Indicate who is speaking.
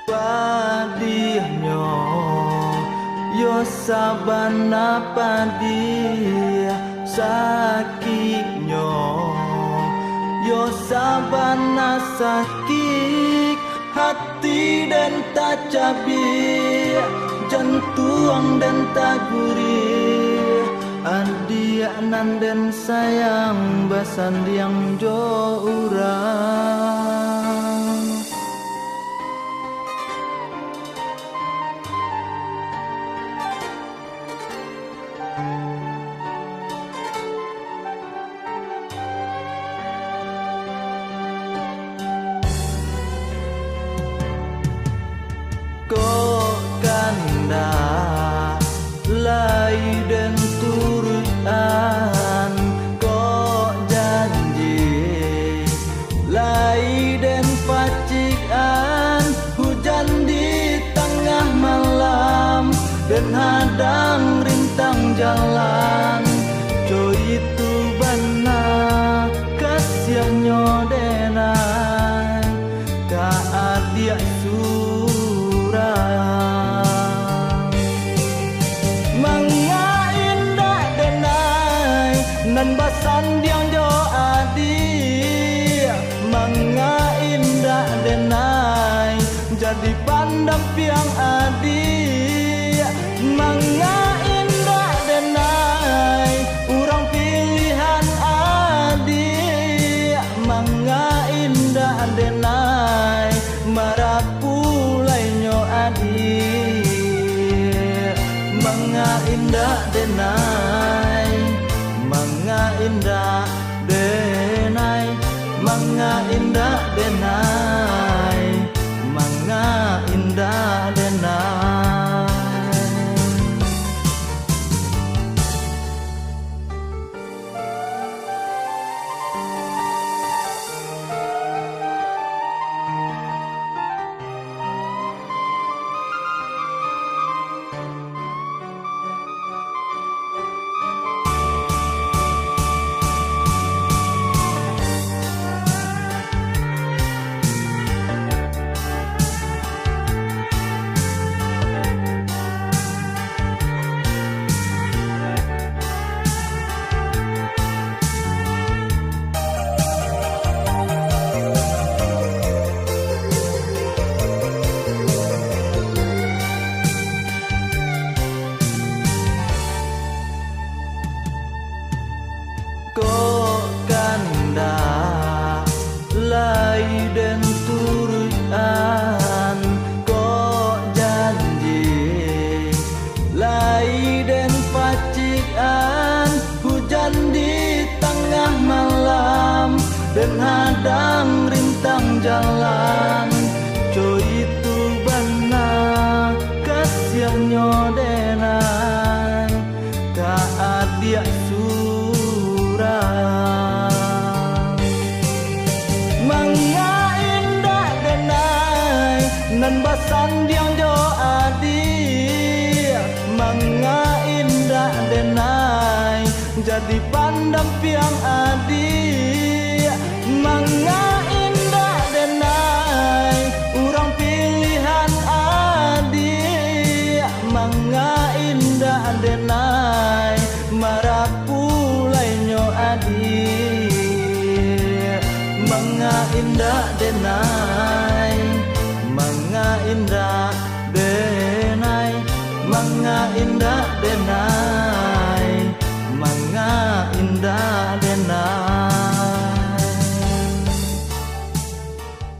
Speaker 1: Padihnya yo sabana padia sakitnya yo sabana sakit hati dan tak cabik jantung dan tak gurih adia nan dan sayang basandiang jo urang. Kok kanda lai dan turutan kok janji lai dan pacikan hujan di tengah malam dan hadang rintang jalan co itu bana kasihannya denai ka adia Mangga indah denai nan basan diang jo adi Mangga indah denai jadi pandang piang adi Mangga indah denai urang pilihan adi Mangga indah denai marapulainyo adi Mangga indah denai Mangga indah denai Mangga indah denai Mangga indah denai Kok kanda lai dan turutan kok janji lai dan pacikan hujan di tengah malam dan hadang rintang jalan co itu bana kasihannya denai ka adia Mangga indah denai nan basan diang jo adi Mangga indah denai jadi pandang piang adi Mangga indah denai urang pilihan adi Mangga indah denai marapulainyo adi Mangga indah denai